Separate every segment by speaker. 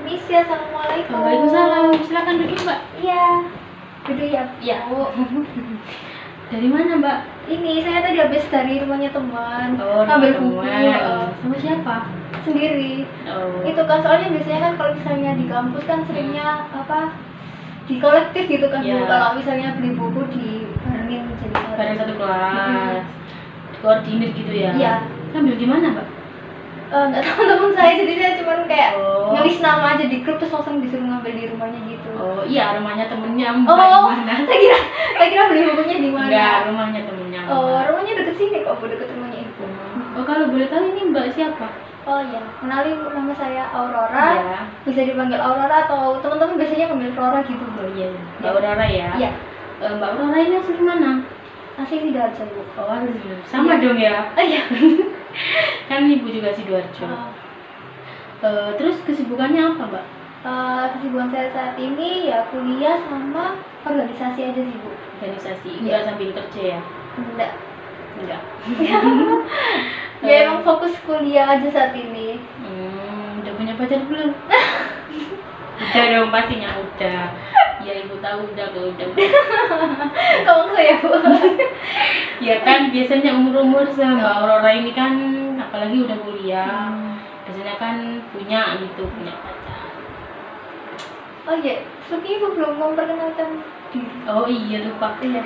Speaker 1: Misi, assalamualaikum.
Speaker 2: Waalaikumsalam. Silakan duduk, Mbak.
Speaker 1: Iya. Duduk ya.
Speaker 2: Ya. Dari mana, Mbak?
Speaker 1: Ini saya tadi habis dari rumahnya teman.
Speaker 2: Oh,
Speaker 1: Ambil
Speaker 2: teman.
Speaker 1: buku.
Speaker 2: Sama siapa?
Speaker 1: Sendiri.
Speaker 2: Oh.
Speaker 1: Itu kan soalnya biasanya kan kalau misalnya di kampus kan seringnya apa? Di kolektif gitu kan.
Speaker 2: Ya.
Speaker 1: Kalau misalnya beli buku dibarengin jadi
Speaker 2: Bareng satu kelas. Koordinir gitu ya?
Speaker 1: Iya.
Speaker 2: Sambil gimana, Mbak?
Speaker 1: Nggak tahu teman saya, jadi saya cuma kayak
Speaker 2: Oh.
Speaker 1: nulis nama aja di grup terus langsung disuruh ngambil di rumahnya gitu.
Speaker 2: Oh, iya, rumahnya temennya Mbak.
Speaker 1: Oh,
Speaker 2: Di mana?
Speaker 1: saya kira beli bukunya di mana?
Speaker 2: Enggak, rumahnya temennya Mbak.
Speaker 1: Oh, rumahnya deket sini kok, Bu, deket rumahnya ibu.
Speaker 2: Oh, kalau boleh tahu ini Mbak siapa?
Speaker 1: Oh ya, kenalin nama saya Aurora.
Speaker 2: Iya.
Speaker 1: Bisa dipanggil Aurora atau teman-teman biasanya panggil Flora gitu, Bu.
Speaker 2: Oh iya, Mbak Aurora ya?
Speaker 1: Iya.
Speaker 2: Mbak Aurora ini asli mana?
Speaker 1: Asli Sidoarjo, Bu.
Speaker 2: Oh, sama
Speaker 1: Iya.
Speaker 2: dong ya?
Speaker 1: Oh iya.
Speaker 2: Kan ibu juga Sidoarjo. Terus kesibukannya apa, Mbak?
Speaker 1: Kesibukan saya saat ini ya kuliah sama organisasi aja sih, Bu.
Speaker 2: Organisasi,
Speaker 1: Iya.
Speaker 2: enggak sambil kerja ya?
Speaker 1: Enggak.
Speaker 2: Enggak.
Speaker 1: Ya emang fokus kuliah aja saat ini.
Speaker 2: Udah punya pacar belum? Udah dong, pastinya udah. Ya ibu tahu udah kalau udah.
Speaker 1: Kamu saya, Bu.
Speaker 2: Ya kan biasanya umur-umur sama Mbak Aurora ini kan apalagi udah kuliah. Biasanya kan punya pacar.
Speaker 1: Oh iya, seperti Ibu belum memperkenalkan diri.
Speaker 2: Oh iya lupa.
Speaker 1: Iya.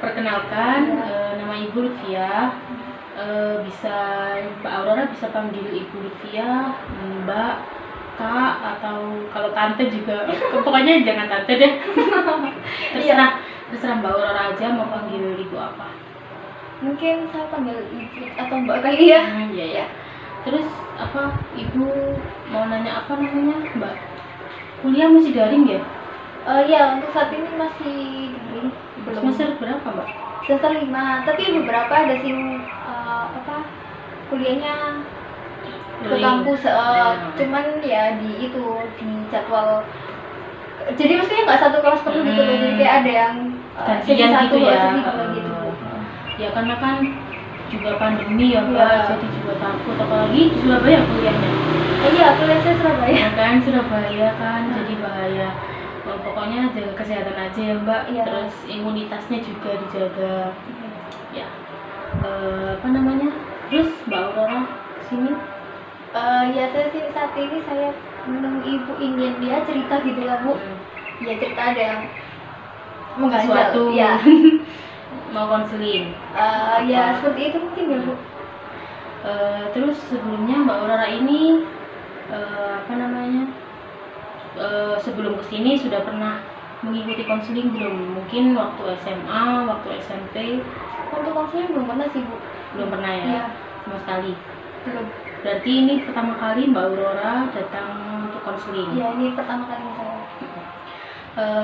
Speaker 2: Perkenalkan,
Speaker 1: Iya.
Speaker 2: nama Ibu Lutfia. Bisa Mbak Aurora bisa panggil Ibu Lutfia, Mbak, Kak, atau kalau tante juga. Pokoknya jangan tante deh. Terserah Mbak Aurora aja mau panggil Ibu apa.
Speaker 1: Mungkin saya panggil Ibu atau Mbak kali ya.
Speaker 2: Iya ya. Terus apa Ibu mau nanya apa namanya, Mbak? Kuliah masih daring ya?
Speaker 1: Ya, untuk saat ini masih daring. Belum.
Speaker 2: Semester berapa, Mbak?
Speaker 1: Semester 5, tapi beberapa ada sih kuliahnya ke
Speaker 2: Daring.
Speaker 1: kampus, cuman ya di jadwal. Jadi maksudnya nggak satu kelas penuh gitu loh, jadi kayak ada yang sesi
Speaker 2: Gantian
Speaker 1: satu,
Speaker 2: gitu ya.
Speaker 1: sesi dua gitu.
Speaker 2: Ya karena kan juga pandemi ya, Mbak.
Speaker 1: Iya.
Speaker 2: Jadi juga takut apalagi di Surabaya kuliahnya.
Speaker 1: Iya, kuliah saya Surabaya.
Speaker 2: Ya kan Surabaya kan jadi bahaya. Pokoknya jaga kesehatan aja ya, Mbak.
Speaker 1: Iya.
Speaker 2: Terus imunitasnya juga dijaga. Ya. Apa namanya? Terus Mbak Aurora sini
Speaker 1: Ya saya sih saat ini saya menemui ibu ingin dia cerita gitu lah, Bu. Ya cerita ada yang mengganjal.
Speaker 2: Sesuatu.
Speaker 1: Ya.
Speaker 2: Mau konseling.
Speaker 1: Ya seperti itu mungkin ya, Bu.
Speaker 2: Terus sebelumnya Mbak Aurora ini apa namanya? Sebelum kesini sudah pernah mengikuti konseling belum? Mungkin waktu SMA, waktu SMP?
Speaker 1: Untuk konseling belum pernah sih, Bu.
Speaker 2: Belum pernah ya?
Speaker 1: Iya.
Speaker 2: Sama sekali.
Speaker 1: Belum.
Speaker 2: Berarti ini pertama kali Mbak Aurora datang untuk konseling.
Speaker 1: Ya ini pertama kali saya.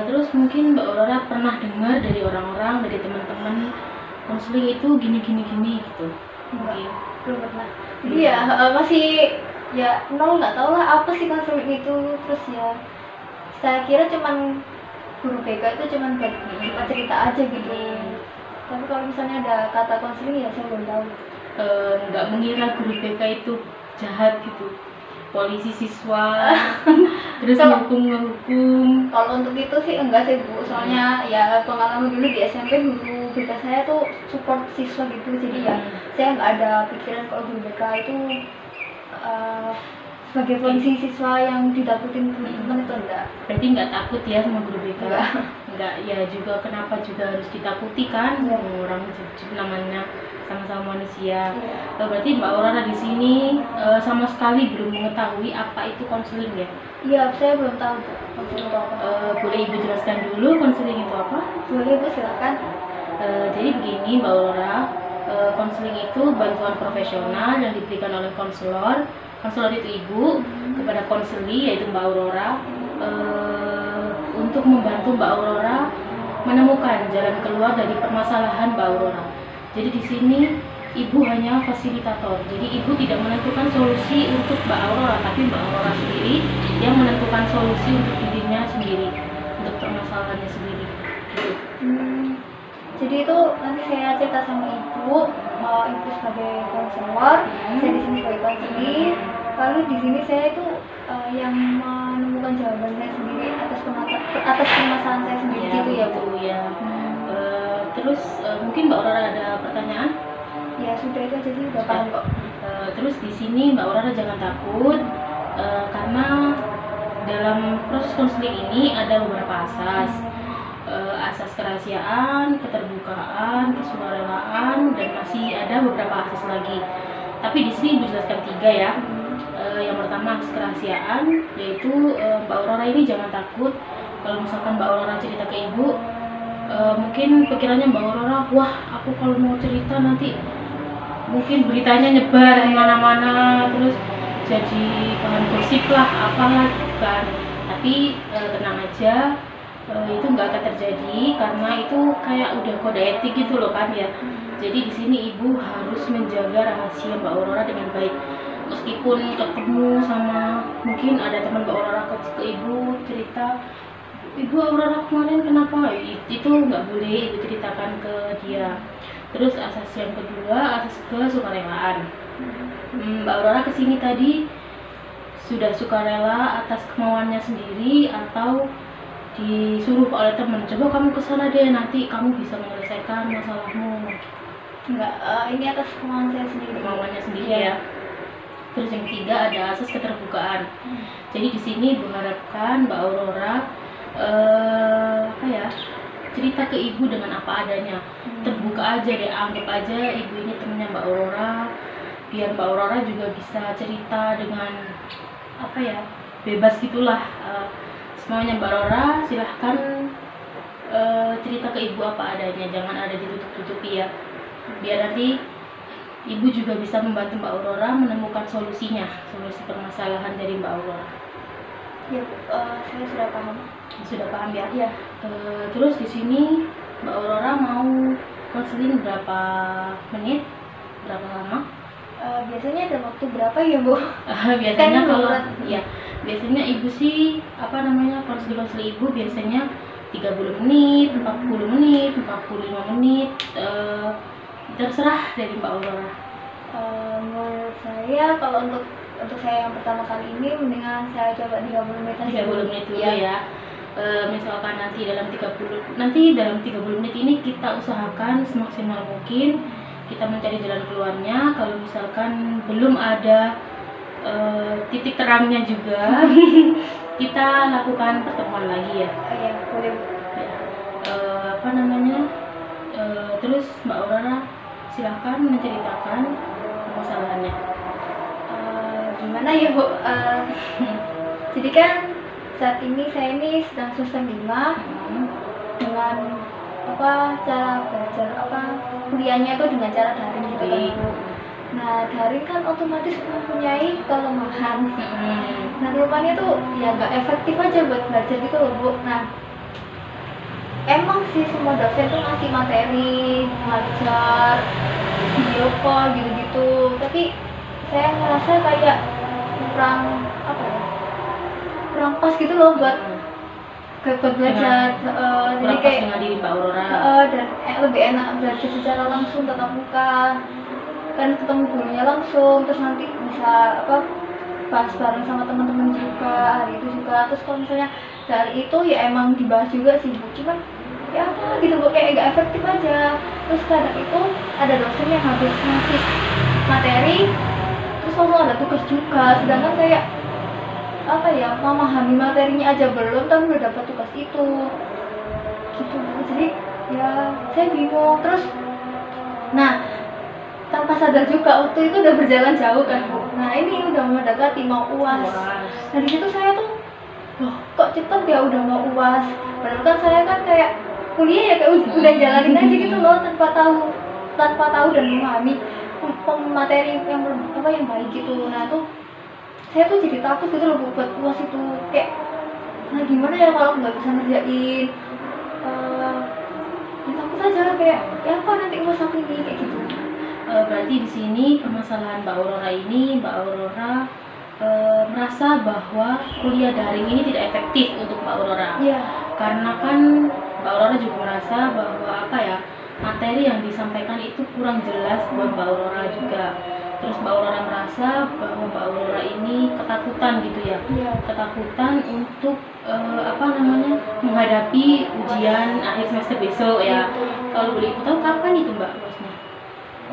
Speaker 2: Terus mungkin Mbak Aurora pernah dengar dari orang-orang, dari teman-teman konseling itu gini gitu. Mungkin.
Speaker 1: Belum pernah. Jadi ya masih ya nol, nggak tahu lah apa sih konseling itu. Terus ya saya kira cuman guru BK itu cuman buat cerita aja gitu. Tapi kalau misalnya ada kata konseling ya saya belum tahu.
Speaker 2: Nggak mengira guru BK itu jahat gitu, polisi siswa terus menghukum.
Speaker 1: Kalau untuk itu sih enggak sih, Bu, soalnya ya pengalaman dulu di SMP guru BK saya tuh support siswa gitu, jadi ya saya nggak ada pikiran kalau guru BK itu sebagai polisi siswa yang ditakutin teman-teman, itu enggak.
Speaker 2: Berarti nggak takut ya sama guru BK? Nggak ya juga, kenapa juga harus ditakuti kan? Orang namanya sama-sama manusia. Berarti Mbak Aurora di sini sama sekali belum mengetahui apa itu konseling ya?
Speaker 1: Iya, saya belum tahu, Bu, konseling itu apa.
Speaker 2: Boleh Ibu jelaskan dulu konseling itu apa?
Speaker 1: Boleh, Bu, silakan.
Speaker 2: Jadi begini Mbak Aurora, konseling itu bantuan profesional yang diberikan oleh konselor. Konselor itu ibu kepada konseli yaitu Mbak Aurora, untuk membantu Mbak Aurora menemukan jalan keluar dari permasalahan Mbak Aurora. Jadi di sini ibu hanya fasilitator. Jadi ibu tidak menentukan solusi untuk Mbak Aurora, tapi Mbak Aurora sendiri yang menentukan solusi untuk dirinya sendiri, untuk permasalahannya sendiri. Gitu.
Speaker 1: Jadi itu nanti saya cerita sama ibu, ibu sebagai konselor, saya di sini sebagai konseling. Lalu di sini saya itu yang menemukan jawaban saya sendiri atas permasalahan saya sendiri
Speaker 2: Ya,
Speaker 1: gitu ya Bu.
Speaker 2: begitu ya. Terus mungkin Mbak Aurora ada pertanyaan?
Speaker 1: Ya sudah, itu aja sih, udah paham kok.
Speaker 2: Terus di sini Mbak Aurora jangan takut, karena dalam proses konseling ini ada beberapa asas. Asas kerahasiaan, keterbukaan, kesukarelaan, dan masih ada beberapa asas lagi. Tapi di sini Ibu jelaskan 3 ya. Yang pertama asas kerahasiaan, yaitu Mbak Aurora ini jangan takut kalau misalkan Mbak Aurora cerita ke Ibu, mungkin pikirannya Mbak Aurora, wah aku kalau mau cerita nanti mungkin beritanya nyebar kemana-mana, terus jadi bahan gosip lah, apalah gitu kan. Tapi tenang aja, itu nggak akan terjadi karena itu kayak udah kode etik gitu loh kan ya. Jadi di sini Ibu harus menjaga rahasia Mbak Aurora dengan baik. Meskipun ketemu sama, mungkin ada teman Mbak Aurora ke Ibu cerita, Ibu Aurora kemarin kenapa? Itu nggak boleh Ibu ceritakan ke dia. Terus asas yang kedua, asas kesukarelaan. Mbak Aurora kesini tadi sudah sukarela atas kemauannya sendiri atau disuruh oleh teman, coba kamu kesana deh, nanti kamu bisa menyelesaikan masalahmu.
Speaker 1: Enggak, ini atas kemauan saya sendiri.
Speaker 2: Kemauannya sendiri ya. Terus yang ketiga ada asas keterbukaan. Jadi di sini Ibu harapkan Mbak Aurora cerita ke Ibu dengan apa adanya. Terbuka aja deh, anggap aja Ibu ini temennya Mbak Aurora, biar Mbak Aurora juga bisa cerita dengan bebas gitulah. Semuanya Mbak Aurora silahkan cerita ke Ibu apa adanya, jangan ada ditutup-tutupi ya, biar nanti Ibu juga bisa membantu Mbak Aurora menemukan solusi permasalahan dari Mbak Aurora.
Speaker 1: Ya, saya sudah paham.
Speaker 2: Sudah paham ya?
Speaker 1: Iya.
Speaker 2: Terus di sini Mbak Aurora mau konseling berapa menit? Berapa lama?
Speaker 1: Biasanya ada waktu berapa ya Bu?
Speaker 2: Biasanya biasanya Ibu sih konseling Ibu biasanya 30 menit, 40 menit, 45 menit, terserah dari Mbak Aurora.
Speaker 1: Menurut saya kalau untuk saya yang pertama kali ini mendingan saya coba 30 menit aja.
Speaker 2: 30 menit dulu ya. Misalkan nanti dalam 30 menit ini kita usahakan semaksimal mungkin kita mencari jalan keluarnya. Kalau misalkan belum ada titik terangnya juga, kita lakukan pertemuan lagi ya.
Speaker 1: Iya, boleh.
Speaker 2: Terus Mbak Aurora silahkan menceritakan permasalahannya.
Speaker 1: Gimana ya Bu? Jadi kan saat ini saya sedang semester 5 dengan cara belajar kuliahnya itu dengan cara daring gitu kan Bu. Nah, daring kan otomatis mempunyai kelemahan. Nah, kelemahannya tuh ya nggak efektif aja buat belajar gitu loh Bu. Nah, emang sih semua dosen tuh ngasih materi, ngajar, video call gitu-gitu, tapi saya ngerasa kayak kurang pas gitu loh buat belajar. Jadi kayak
Speaker 2: dengan diri Mbak Aurora.
Speaker 1: Dan lebih enak belajar secara langsung tatap muka, kan ketemu gurunya langsung, terus nanti bisa bahas bareng sama teman-teman juga hari itu juga. Terus kalau misalnya dari itu ya emang dibahas juga sih Bu, cuman ya gitu Bu, kayak gak efektif aja. Terus kadang itu ada dosen yang habis ngasih materi terus langsung ada tugas juga, sedangkan kayak memahami materinya aja belum tapi udah dapat tugas itu gitu Bu. Jadi ya saya bingung. Terus tanpa sadar juga waktu itu udah berjalan jauh kan Bu. Nah ini udah mendekati mau UAS. Nah di situ saya tuh loh kok cepet ya udah mau UAS, padahal kan saya kan kayak kuliah ya kayak udah jalanin aja gitu loh, tanpa tahu dan memahami materi yang baik gitu. Nah tuh saya tuh jadi takut gitu loh buat UAS itu, kayak nah gimana ya kalau nggak bisa ngerjain. Ya takut aja kayak ya apa nanti UAS aku ini kayak gitu.
Speaker 2: Berarti di sini permasalahan Mbak Aurora ini, Mbak Aurora merasa bahwa kuliah daring ini tidak efektif untuk Mbak Aurora.
Speaker 1: Iya.
Speaker 2: Karena kan Mbak Aurora juga merasa bahwa materi yang disampaikan itu kurang jelas buat Mbak Aurora juga. Terus Mbak Aurora merasa bahwa Mbak Aurora ini ketakutan gitu ya,
Speaker 1: Iya.
Speaker 2: ketakutan untuk menghadapi ujian akhir semester besok ya. Kalau boleh ibu tahu kapan itu Mbak UASnya?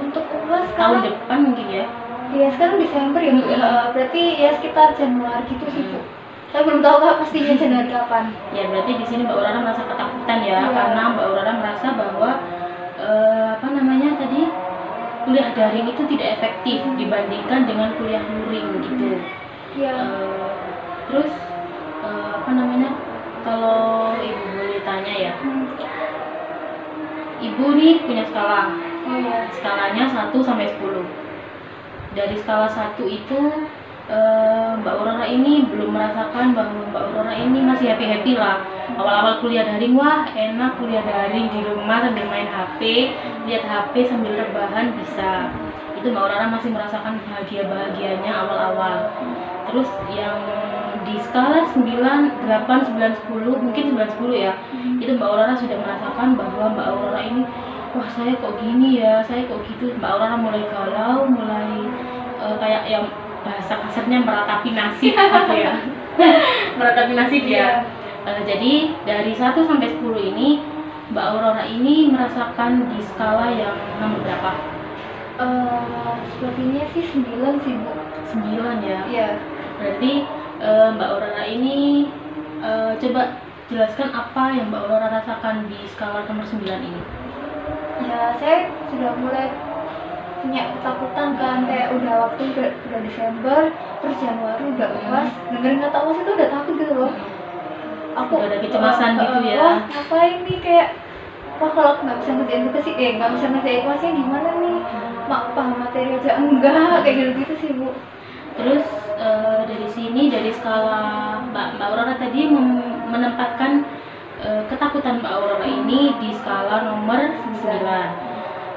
Speaker 1: Untuk UAS
Speaker 2: Tahun
Speaker 1: sekarang,
Speaker 2: depan mungkin ya?
Speaker 1: ya sekarang Desember ya Bu. Berarti ya sekitar Januari gitu sih Bu. Saya belum tahu pastinya Januari kapan.
Speaker 2: Ya berarti di sini Mbak Aurora merasa ketakutan ya,
Speaker 1: Iya.
Speaker 2: karena Mbak Aurora merasa bahwa tadi kuliah daring itu tidak efektif dibandingkan dengan kuliah luring gitu.
Speaker 1: Iya.
Speaker 2: Terus kalau ibu boleh tanya ya, ibu nih punya skala,
Speaker 1: Oh iya.
Speaker 2: skalanya 1 sampai 10. Dari skala 1 itu Mbak Aurora ini belum merasakan bahwa Mbak Aurora ini masih happy lah. Awal-awal kuliah daring, wah enak kuliah daring di rumah sambil main HP, lihat HP sambil rebahan bisa. Itu Mbak Aurora masih merasakan bahagianya awal-awal. Terus yang di skala 9, 8, 9, 10, mungkin 9, 10 ya, itu Mbak Aurora sudah merasakan bahwa Mbak Aurora ini, wah saya kok gini ya, saya kok gitu. Mbak Aurora mulai galau, mulai kayak yang bahasa kasarnya meratapi nasib gitu ya. Meratapi nasib ya. Jadi dari 1 sampai 10 ini Mbak Aurora ini merasakan di skala yang nomor berapa?
Speaker 1: Sepertinya sih 9 sih Bu.
Speaker 2: 9 ya.
Speaker 1: Iya.
Speaker 2: Berarti Mbak Aurora ini coba jelaskan apa yang Mbak Aurora rasakan di skala nomor 9 ini.
Speaker 1: Ya saya sudah mulai punya ketakutan kan, kayak udah Desember, terus Januari udah UAS, dengerin kata UAS itu udah takut gitu loh. Aku
Speaker 2: udah ada kecemasan gitu ya.
Speaker 1: Wah ngapain nih, kayak wah kalau nggak bisa ngerjain tugas sih, nggak bisa ngerjain UASnya gimana nih, paham materi aja enggak, kayak gitu sih Bu.
Speaker 2: Terus dari sini, dari skala Mbak Aurora tadi menempatkan ketakutan Mbak Aurora ini di skala nomor 9.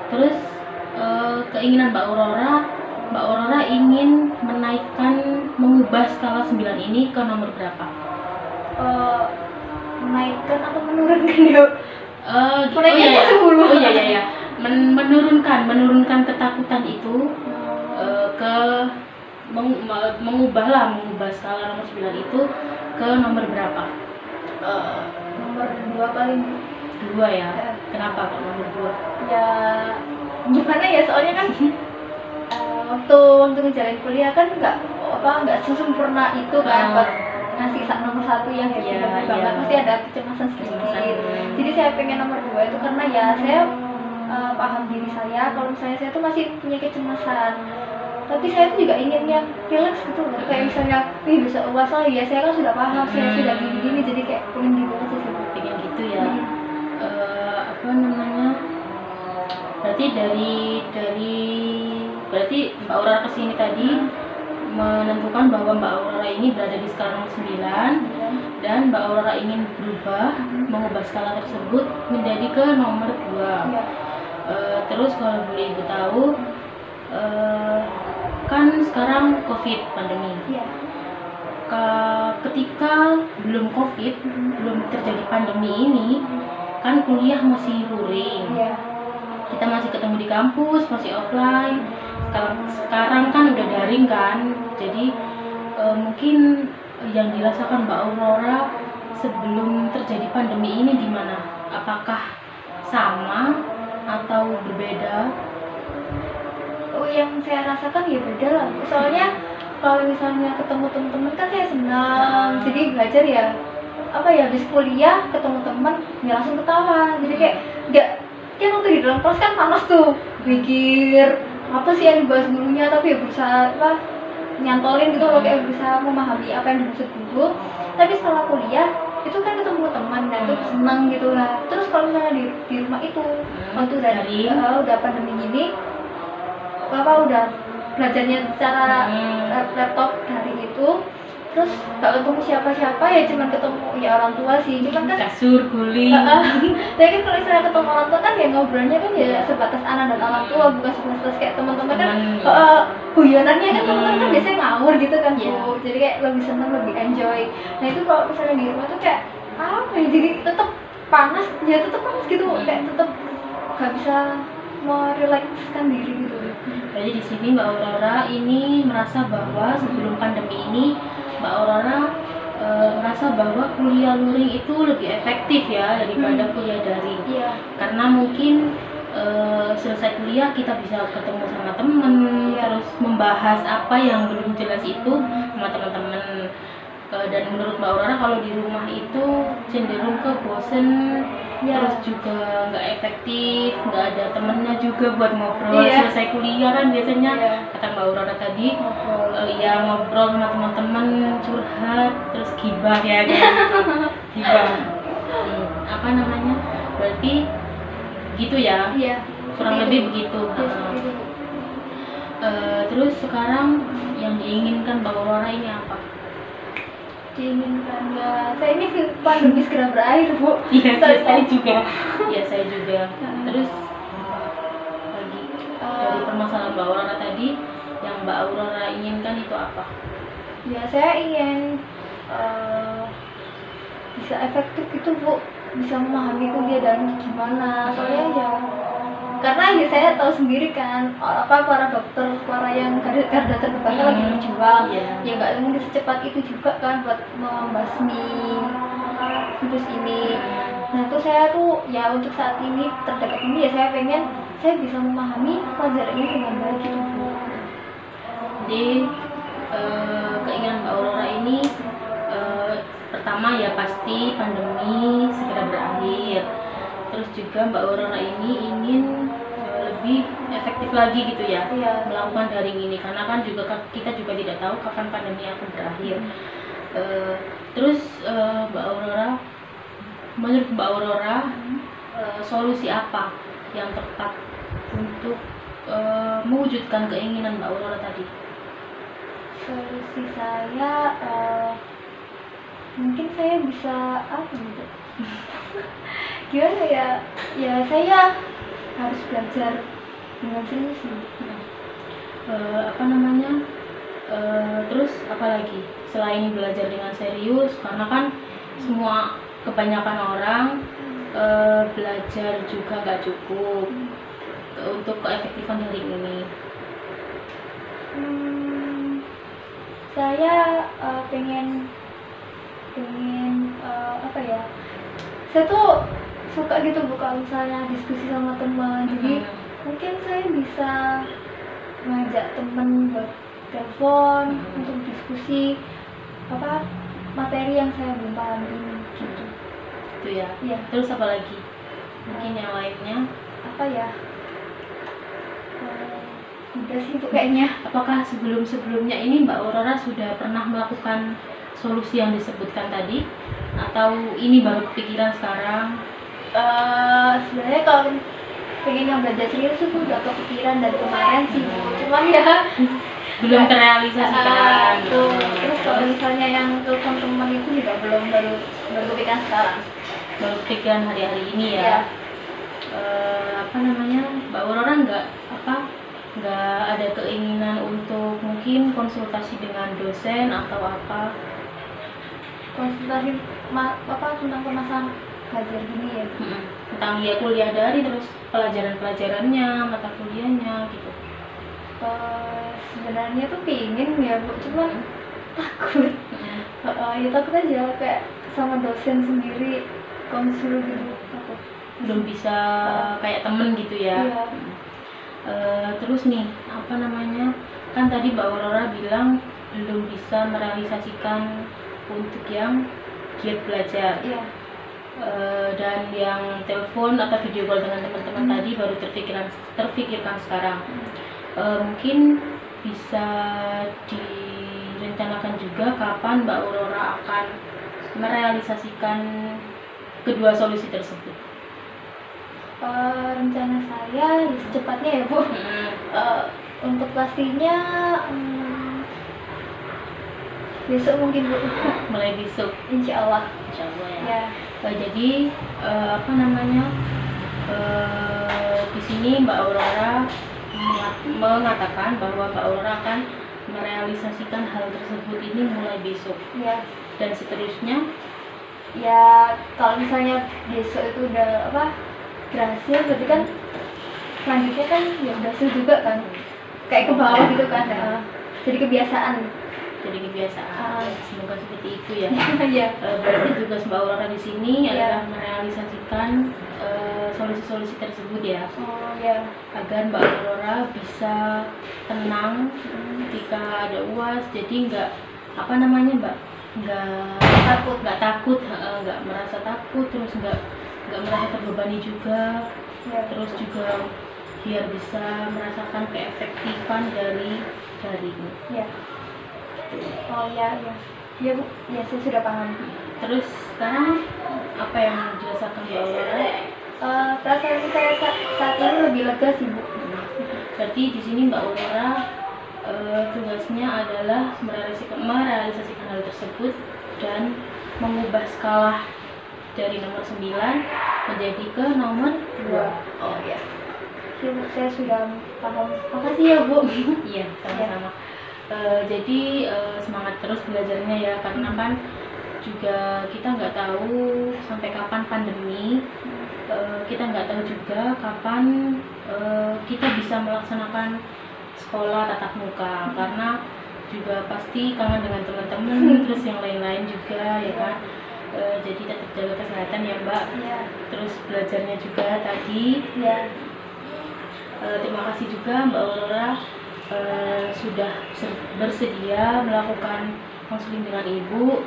Speaker 2: Terus keinginan Mbak Aurora ingin mengubah skala 9 ini ke nomor berapa?
Speaker 1: Menaikkan atau menurunkan ya?
Speaker 2: Menurunkan ketakutan itu ke mengubah skala nomor 9 itu ke nomor berapa?
Speaker 1: Nomor 2 paling.
Speaker 2: 2 ya? Kenapa kok nomor 2?
Speaker 1: Ya gimana ya, soalnya kan waktu ngejalanin kuliah kan nggak sesempurna itu kan buat ngasih nomor 1 yang happy banget, pasti ada kecemasan sedikit. Jadi saya pengen nomor 2 itu karena ya saya paham diri saya kalau misalnya saya tuh masih punya kecemasan, tapi saya tuh juga ingin yang relax gitu loh, kayak misalnya bisa UAS lah ya, saya kan sudah paham, saya sudah gini-gini, jadi kayak pengen gitu aja sih.
Speaker 2: Pengen gitu ya. Berarti Mbak Aurora kesini tadi menentukan bahwa Mbak Aurora ini berada di skala nomor 9 dan Mbak Aurora ingin mengubah skala tersebut menjadi ke nomor 2. Terus kalau boleh ibu tahu, kan sekarang COVID pandemi. Ketika belum COVID, belum terjadi pandemi ini, kan kuliah masih luring. Kita masih ketemu di kampus, masih offline. Sekarang kan udah daring kan, jadi mungkin yang dirasakan Mbak Aurora sebelum terjadi pandemi ini gimana? Apakah sama atau berbeda?
Speaker 1: Yang saya rasakan ya beda lah. Soalnya kalau misalnya ketemu teman-teman kan saya senang, jadi belajar ya habis kuliah ketemu teman ya langsung ketawa, jadi kayak nggak, kan waktu di dalam kelas kan panas tuh, pikir apa sih yang dibahas gurunya, tapi ya berusaha nyantolin gitu loh, kayak berusaha memahami apa yang dimaksud guru. Tapi setelah kuliah itu kan ketemu teman dan itu senang gitu lah. Terus kalau misalnya di rumah itu waktu udah pandemi gini, udah belajarnya secara laptop dari itu, terus gak ketemu siapa-siapa, ya cuman ketemu ya orang tua sih, cuman kan
Speaker 2: kasur guling.
Speaker 1: Tapi kan kalau misalnya ketemu orang tua kan ya ngobrolnya kan ya sebatas anak dan orang tua, bukan sebatas kayak teman-teman kan guyonannya kan teman-teman kan biasanya ngawur gitu kan Bu, jadi kayak lebih seneng, lebih enjoy. Nah itu kalau misalnya di rumah tuh kayak apa ya, jadi tetap panas gitu, kayak tetap gak bisa merelakskan diri gitu.
Speaker 2: Jadi di sini Mbak Aurora ini merasa bahwa sebelum pandemi ini Mbak Aurora merasa bahwa kuliah luring itu lebih efektif ya daripada kuliah daring.
Speaker 1: Iya.
Speaker 2: Karena mungkin selesai kuliah kita bisa ketemu sama temen, terus membahas apa yang belum jelas itu sama teman-teman. Dan menurut Mbak Aurora kalau di rumah itu cenderung ke bosen, terus juga nggak efektif, nggak ada temennya juga buat ngobrol. Selesai kuliah kan biasanya kata Mbak Aurora tadi ya ngobrol sama teman-teman, curhat, terus gibah ya kan. Gibah. Apa namanya? Berarti gitu ya?
Speaker 1: Iya.
Speaker 2: Kurang lebih begitu. Terus sekarang yang diinginkan Mbak Aurora ini apa?
Speaker 1: Diinginkan ya, saya ini pandemi segera berakhir, Bu.
Speaker 2: Iya, saya juga. Iya, saya juga. Terus lagi dari permasalahan Mbak Aurora tadi, yang Mbak Aurora inginkan itu apa?
Speaker 1: Ya, saya ingin bisa efektif gitu, Bu, bisa memahami kuliah daring gimana. Soalnya ya karena ya saya tahu sendiri kan para dokter, para yang garda terdepannya lagi berjuang, ya nggak mungkin secepat itu juga kan buat membasmi virus ini. Nah itu saya tuh ya untuk saat ini terdekat ini ya saya pengen saya bisa memahami pelajaran ini dengan baik gitu, Bu.
Speaker 2: Jadi keinginan Mbak Aurora ini pertama ya pasti pandemi segera berakhir. Terus juga Mbak Aurora ini ingin lebih efektif lagi gitu ya melakukan daring ini, karena kan kita juga tidak tahu kapan pandemi akan berakhir. Terus Mbak Aurora, menurut Mbak Aurora solusi apa yang tepat untuk mewujudkan keinginan Mbak Aurora tadi?
Speaker 1: Solusi saya mungkin saya bisa apa gitu gimana ya saya harus belajar dengan serius
Speaker 2: apa namanya terus apalagi selain belajar dengan serius, karena kan semua kebanyakan orang belajar juga nggak cukup untuk keefektifan daring ini.
Speaker 1: Saya pengen apa ya, saya tuh suka gitu Bu kalau misalnya diskusi sama teman. Jadi mungkin saya bisa ngajak teman buat telepon untuk diskusi apa materi yang saya belum paham ini gitu.
Speaker 2: Itu ya. Terus apa lagi? Mungkin yang lainnya
Speaker 1: apa ya? Udah sih itu kayaknya.
Speaker 2: Apakah sebelumnya ini Mbak Aurora sudah pernah melakukan solusi yang disebutkan tadi, atau ini baru kepikiran sekarang?
Speaker 1: Sebenarnya kalau pengen yang belajar serius itu udah kepikiran dari kemarin sih, cuman ya
Speaker 2: belum terrealisasikan.
Speaker 1: Terus kalau misalnya yang telepon teman itu juga baru kepikiran sekarang,
Speaker 2: baru kepikiran hari-hari ini ya. Apa namanya, Mbak Aurora nggak ada keinginan untuk mungkin konsultasi dengan dosen atau apa?
Speaker 1: Konsultasi tentang permasalahan belajar gini ya,
Speaker 2: tentang ya kuliah daring, terus pelajarannya, mata kuliahnya gitu.
Speaker 1: Sebenarnya tuh pingin ya Bu, cuman takut. Ya takut aja kayak sama dosen sendiri konsul gitu, takut
Speaker 2: belum bisa kayak temen gitu ya. Terus nih apa namanya, kan tadi Mbak Aurora bilang belum bisa merealisasikan untuk yang giat belajar. Dan yang telepon atau video call dengan teman-teman tadi baru terfikirkan sekarang. Mungkin bisa direncanakan juga kapan Mbak Aurora akan merealisasikan kedua solusi tersebut.
Speaker 1: Rencana saya secepatnya ya Bu. Untuk pastinya besok mungkin Bu.
Speaker 2: Mulai besok,
Speaker 1: Insya Allah
Speaker 2: ya. Jadi apa namanya, di sini Mbak Aurora mengatakan bahwa Mbak Aurora akan merealisasikan hal tersebut ini mulai besok. Dan seterusnya
Speaker 1: ya kalau misalnya besok itu udah berhasil, berarti kan selanjutnya kan ya berhasil juga kan. kayak ke bawah gitu kan. Jadi kebiasaan.
Speaker 2: Jadi kebiasaan. Semoga seperti itu ya.
Speaker 1: Iya.
Speaker 2: Berarti tugas Mbak Aurora di sini
Speaker 1: Iya.
Speaker 2: adalah merealisasikan solusi-solusi tersebut ya,
Speaker 1: Oh ya.
Speaker 2: agar Mbak Aurora bisa tenang ketika ada UAS. Jadi nggak apa namanya Mbak, nggak takut, nggak merasa takut, terus nggak merasa terbebani juga,
Speaker 1: Ya.
Speaker 2: terus juga biar bisa merasakan keefektifan dari daring.
Speaker 1: Ya. Oh ya, ya. Ya Bu, ya saya sudah paham.
Speaker 2: Terus sekarang apa yang dirasakan Mbak Aurora?
Speaker 1: Perasaan saya saat ini lebih lega sih Bu.
Speaker 2: Berarti di sini Mbak Aurora tugasnya adalah merealisasikan hal tersebut dan mengubah skala dari nomor 9 menjadi ke nomor 2.
Speaker 1: Oh ya. Ya Bu, saya sudah paham. Makasih ya Bu.
Speaker 2: Iya, sama-sama. Jadi semangat terus belajarnya ya, karena kan juga kita nggak tahu sampai kapan pandemi, kita nggak tahu juga kapan kita bisa melaksanakan sekolah tatap muka, karena juga pasti kangen dengan teman-teman terus yang lain-lain juga ya kan. Jadi tetap jaga kesehatan ya Mbak.
Speaker 1: Iya.
Speaker 2: Terus belajarnya juga tadi.
Speaker 1: Iya.
Speaker 2: Terima kasih juga Mbak Aurora sudah bersedia melakukan konseling dengan Ibu,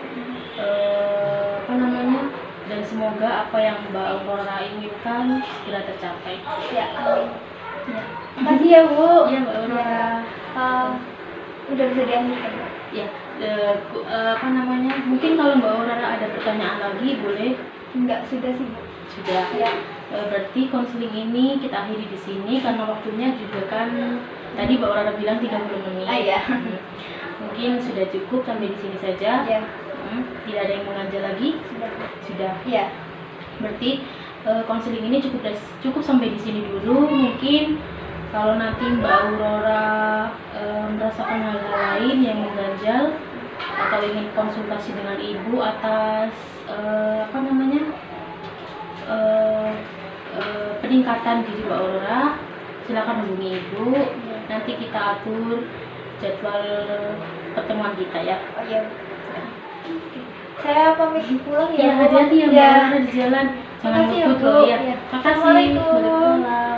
Speaker 2: dan semoga apa yang Mbak Aurora inginkan segera tercapai.
Speaker 1: Ya, amin. Ya. Makasih ya Bu.
Speaker 2: Iya Mbak Aurora.
Speaker 1: Udah bisa diambil.
Speaker 2: Ya, mungkin kalau Mbak Aurora ada pertanyaan lagi boleh.
Speaker 1: Enggak, sudah sih Bu.
Speaker 2: Sudah.
Speaker 1: Ya.
Speaker 2: Berarti konseling ini kita akhiri di sini karena waktunya juga kan tadi Mbak Aurora bilang 30 menit.
Speaker 1: Iya.
Speaker 2: Mungkin sudah cukup sampai di sini saja.
Speaker 1: Iya.
Speaker 2: Tidak ada yang mengajak lagi. Sudah.
Speaker 1: Iya.
Speaker 2: Berarti konseling ini cukup sampai di sini dulu. Mungkin kalau nanti Mbak Aurora merasakan hal-hal lain yang mengganjal atau ingin konsultasi dengan Ibu atas peningkatan diri Mbak Aurora, silakan hubungi Ibu. Nanti kita atur jadwal pertemuan kita ya.
Speaker 1: Oh iya. Saya pamit pulang ya.
Speaker 2: Ya, hati-hati ya Mbak Aurora di jalan. Jangan
Speaker 1: Makasih ya,
Speaker 2: ngebut
Speaker 1: Bu.
Speaker 2: loh ya.
Speaker 1: Ya.
Speaker 2: Makasih.
Speaker 1: Assalamualaikum.
Speaker 2: Waalaikumsalam.